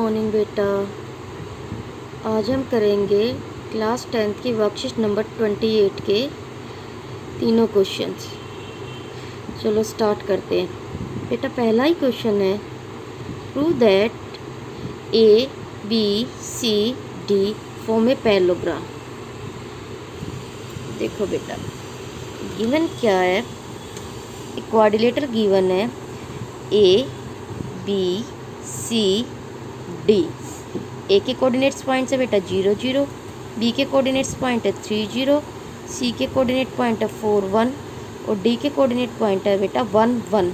Morning बेटा। आज हम करेंगे क्लास 10th की वर्कशीट नंबर 28 के तीनों क्वेश्चंस। चलो स्टार्ट करते हैं बेटा। पहला ही क्वेश्चन है, prove that A B C D form a parallelogram. देखो बेटा, गिवन क्या है, एक क्वाड्रिलेटर गिवन है ए बी सी डी। ए के कोऑर्डिनेट्स पॉइंट्स है बेटा 0 0, बी के कोऑर्डिनेट्स पॉइंट है 3 0, सी के कोऑर्डिनेट पॉइंट है 4 1 और डी के कोऑर्डिनेट पॉइंट है बेटा 1 1।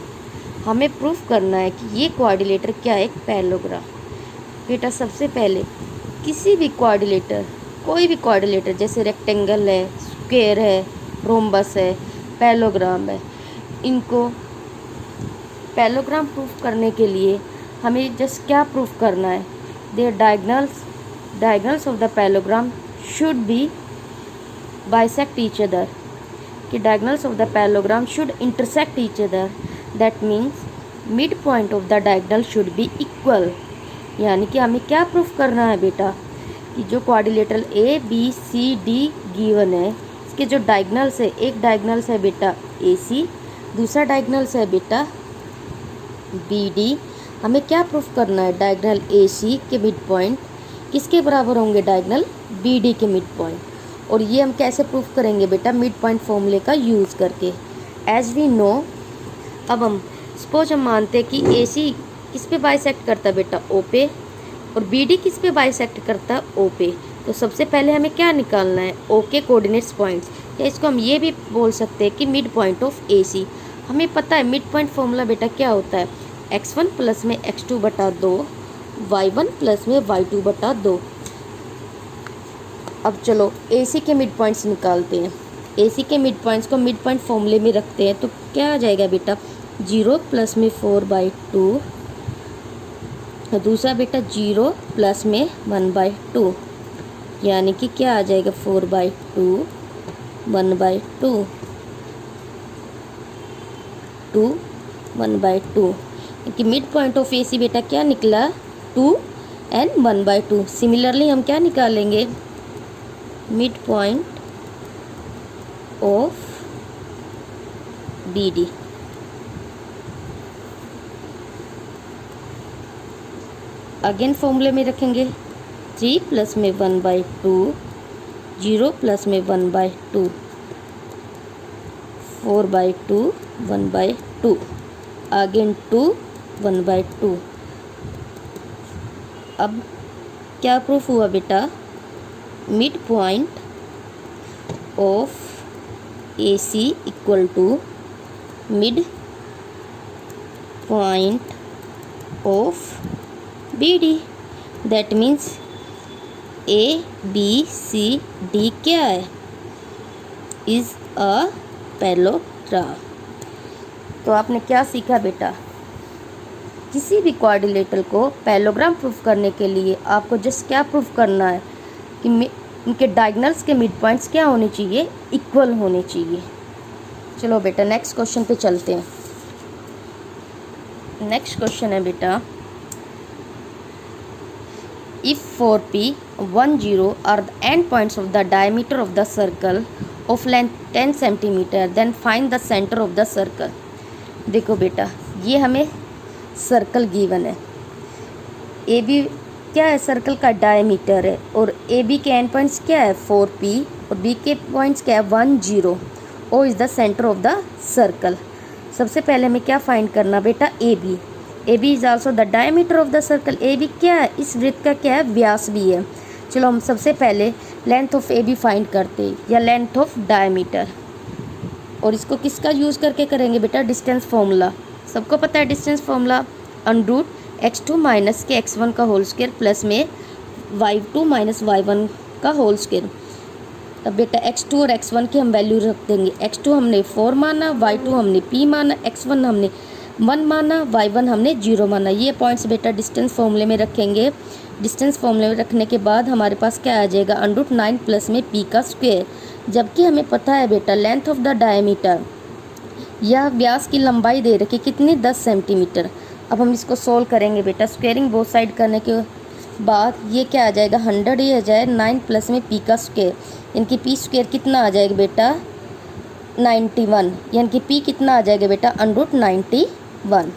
हमें प्रूफ करना है कि ये क्वाड्रिलेटर क्या है, एक पैरेललोग्राम। बेटा सबसे पहले किसी भी क्वाड्रिलेटर, कोई भी क्वाड्रिलेटर जैसे रेक्टेंगल है, स्क्वायर है, रोम्बस है, पैरेललोग्राम है, इनको पैरेललोग्राम प्रूफ करने के लिए हमें जस्ट क्या प्रूफ करना है, their diagonals of the parallelogram should be bisect each other, कि diagonals of the parallelogram should intersect each other. That means mid point of the diagonal should be equal. यानी कि हमें क्या प्रूफ करना है बेटा, कि जो quadrilateral A B C D given है, इसके जो डायगोनल्स है, एक डायगोनल्स है बेटा ए सी, दूसरा डायगोनल्स है बेटा बी डी। हमें क्या प्रूफ करना है, डायगोनल ए सी के मिड पॉइंट किसके बराबर होंगे, डायगोनल बी डी के मिड पॉइंट। और ये हम कैसे प्रूफ करेंगे बेटा, मिड पॉइंट फॉर्मूले का यूज़ करके। एज वी नो, अब हम सपोज हम मानते हैं कि ए सी किस पे बाइसेक्ट करता है बेटा, ओ पे, और बी डी किस पे बाइसेक्ट करता है, ओ पे। तो सबसे पहले हमें क्या निकालना है, ओ के कोऑर्डिनेट्स पॉइंट्स, या इसको हम ये भी बोल सकते हैं कि मिड पॉइंट ऑफ ए सी। हमें पता है मिड पॉइंट फॉर्मूला बेटा क्या होता है, x1 प्लस में x2 बटा 2, y1 प्लस में y2 बटा 2। अब चलो AC के मिड पॉइंट्स निकालते हैं। AC के मिड पॉइंट्स को मिड पॉइंट फॉर्मूले में रखते हैं तो क्या आ जाएगा बेटा, 0 प्लस में 4/2, और दूसरा बेटा 0 प्लस में 1/2, यानी कि क्या आ जाएगा 4/2 1/2 2 1/2, कि मिड पॉइंट ऑफ ए सी बेटा क्या निकला, 2 एंड 1/2। सिमिलरली हम क्या निकालेंगे, mid point of B D. Again फॉर्मूले में रखेंगे 3 प्लस में 1/2, 0 प्लस में 1/2, 4/2 1/2, अगेन 2 1/2। अब क्या प्रूफ हुआ बेटा, mid point of A C equal to mid point of B D. That means A B C D क्या है, इज अ पैरेललोग्राम। तो आपने क्या सीखा बेटा, किसी भी क्वाड्रिलेटर को पैरेललोग्राम प्रूफ करने के लिए आपको जस्ट क्या प्रूफ करना है, कि उनके डायगोनल्स के मिड पॉइंट्स क्या होने चाहिए, इक्वल होने चाहिए। चलो बेटा नेक्स्ट क्वेश्चन पे चलते हैं। नेक्स्ट क्वेश्चन है बेटा, if 4p 1 0 are the end points of the diameter of the circle of length 10 centimetre, then find the centre of the circle. देखो बेटा, ये हमें सर्कल गिवन है, ए बी क्या है, सर्कल का डायमीटर है, और ए बी के एंड पॉइंट्स क्या है 4p, और बी के पॉइंट्स क्या है 1 0, O is the centre of the circle. सबसे पहले हमें क्या फाइंड करना बेटा, A B is also the diameter of the circle. A B क्या है, इस वृत्त का क्या है, व्यास भी है। चलो हम सबसे पहले length of A B find करते हैं, या लेंथ ऑफ डायमीटर, और इसको किसका यूज़ करके करेंगे बेटा, डिस्टेंस फॉर्मूला। सबको पता है डिस्टेंस फॉर्मूला, √ x2 माइनस के x1 का होल स्क्वायर प्लस में y2 माइनस y1 का होल स्क्वायर। अब बेटा x2 और x1 की हम वैल्यू रख देंगे। x2 हमने 4 माना, y2 हमने p माना, x1 हमने 1 माना, y1 हमने 0 माना। ये पॉइंट्स बेटा डिस्टेंस फॉर्मूले में रखेंगे। डिस्टेंस फॉर्मूले में रखने के बाद हमारे पास क्या आ जाएगा, √9 प्लस में p का स्क्वायर। जबकि हमें पता है बेटा लेंथ ऑफ द डायमीटर, यह व्यास की लंबाई दे रखी कितनी, 10 सेंटीमीटर। अब हम इसको सोल्व करेंगे बेटा। स्क्वेयरिंग बोथ साइड करने के बाद ये क्या आ जाएगा 100 ही आ जाए 9 प्लस में पी का स्क्वायर, यानी कि पी स्क्वायर कितना आ जाएगा बेटा 91, यानी कि पी कितना आ जाएगा बेटा √91।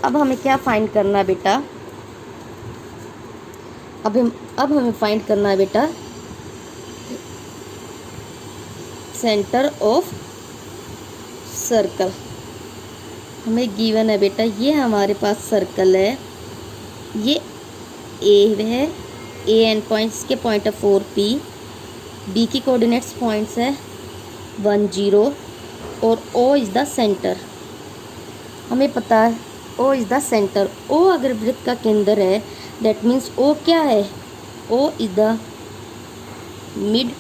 अब हमें क्या फाइंड करना है बेटा, अब हमें फाइंड करना है बेटा सेंटर ऑफ सर्कल। हमें गिवन है बेटा ये हमारे पास सर्कल है, ये ए है, ए एंड पॉइंट्स के पॉइंट है 4P, बी की कोऑर्डिनेट्स पॉइंट्स है 1 0 और O इज़ द सेंटर। हमें पता है O is the centre, O अगर वृत्त का केंद्र है दैट मीन्स O क्या है, O is the mid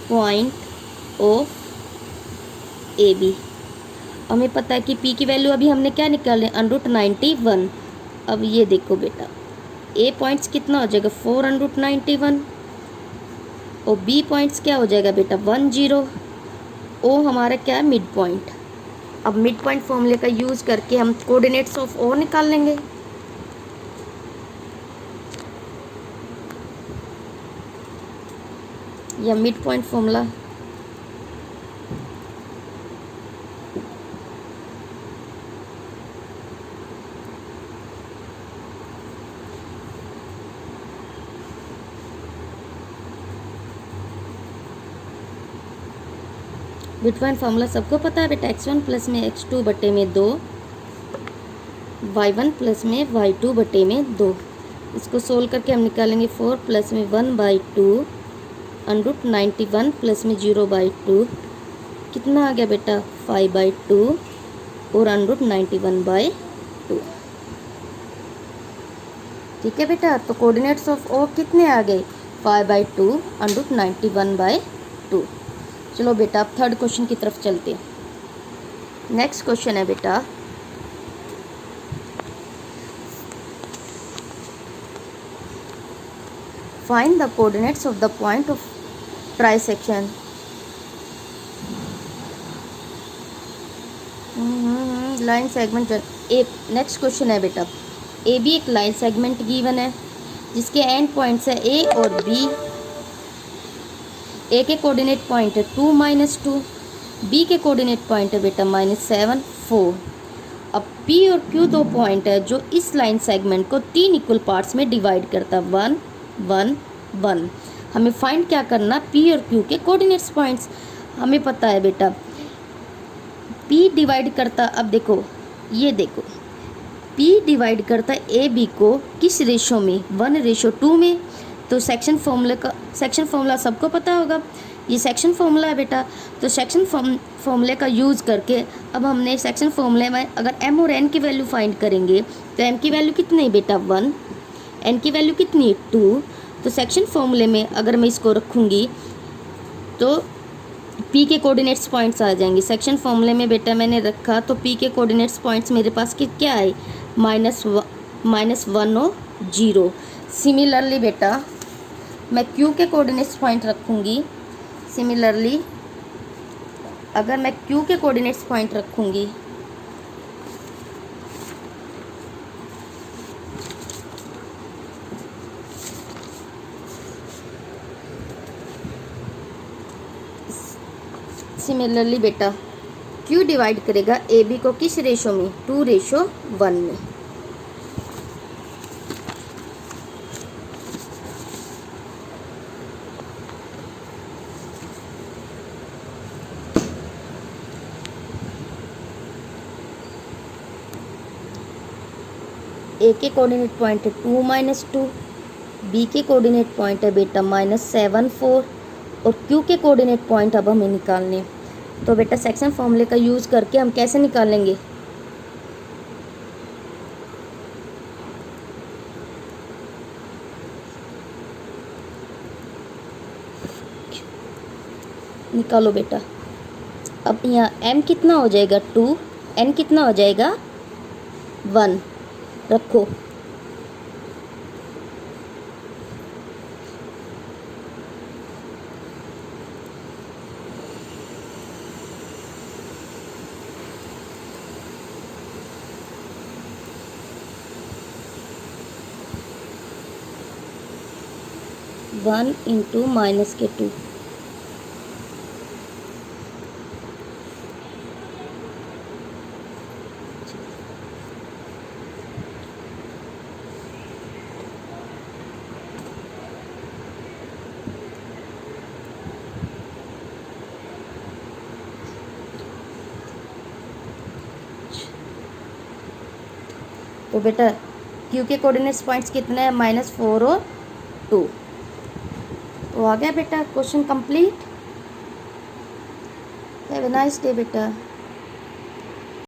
point of AB। हमें पता है कि P की वैल्यू अभी हमने क्या निकाले √91। अब ये देखो बेटा A पॉइंट्स कितना हो जाएगा 4√91 और B पॉइंट्स क्या हो जाएगा बेटा 1 0। O हमारा क्या है मिड पॉइंट। अब मिड पॉइंट फॉर्मूले का यूज़ करके हम कोऑर्डिनेट्स ऑफ O निकाल लेंगे। या mid point formula mid point formula सबको पता है बेटा x1 प्लस में x2 बटे में 2, y1 प्लस में y2 बटे में 2। इसको सोल्व करके हम निकालेंगे 4 प्लस में 1/2 √91 प्लस में 0/2 कितना आ गया बेटा 5/2 और √91/2। ठीक है बेटा, तो कोऑर्डिनेट्स ऑफ O कितने आ गए 5/2 √91/2। चलो बेटा अब थर्ड क्वेश्चन की तरफ चलते हैं। नेक्स्ट क्वेश्चन है बेटा find the coordinates of the point of trisection. Line segment एक नेक्स्ट क्वेश्चन है बेटा ए बी एक लाइन सेगमेंट गिवन है जिसके एंड पॉइंट्स है A और B। A के कोऑर्डिनेट पॉइंट है 2 -2, B के कोऑर्डिनेट पॉइंट है बेटा -7 4। अब P और Q दो पॉइंट है जो इस लाइन सेगमेंट को 3 इक्वल पार्ट्स में डिवाइड करता है 1 1 1। हमें फाइंड क्या करना P और Q के कोऑर्डिनेट्स पॉइंट्स। हमें पता है बेटा P डिवाइड करता, अब देखो ये देखो P डिवाइड करता ए बी को किस रेशो में 1:2 में। तो सेक्शन फॉर्मूला सबको पता होगा, ये सेक्शन फॉर्मूला है बेटा। तो सेक्शन फॉर्मूले का यूज़ करके अब हमने सेक्शन फॉर्मूले में अगर m और n की वैल्यू फाइंड करेंगे तो m की वैल्यू कितनी है बेटा 1, n की वैल्यू कितनी है 2। तो सेक्शन फॉर्मूले में अगर मैं इसको रखूँगी तो P के कोऑर्डिनेट्स पॉइंट्स आ जाएंगे। सेक्शन फॉर्मूले में बेटा मैंने रखा तो P के कोऑर्डिनेट्स पॉइंट्स मेरे पास क्या है -1 और 0। सिमिलरली बेटा मैं Q के कोऑर्डिनेट्स पॉइंट रखूँगी। सिमिलरली अगर मैं Q के कोऑर्डिनेट्स पॉइंट रखूँगी सिमिलरली बेटा Q डिवाइड करेगा AB को किस रेशो में 2:1 में। A के कोऑर्डिनेट पॉइंट है 2 -2, B के कोऑर्डिनेट पॉइंट है बेटा -7 4 और Q के कोऑर्डिनेट पॉइंट अब हमें निकालने। तो बेटा सेक्शन फॉर्मूले का यूज़ करके हम कैसे निकालेंगे निकालो बेटा। अब यहाँ m कितना हो जाएगा 2, n कितना हो जाएगा 1 रखो। 1 इंटू माइनस के 2। तो बेटा क्यू के कोऑर्डिनेट्स पॉइंट्स कितने हैं, -4 और 2। तो आ गया बेटा question complete. Have a nice day बेटा।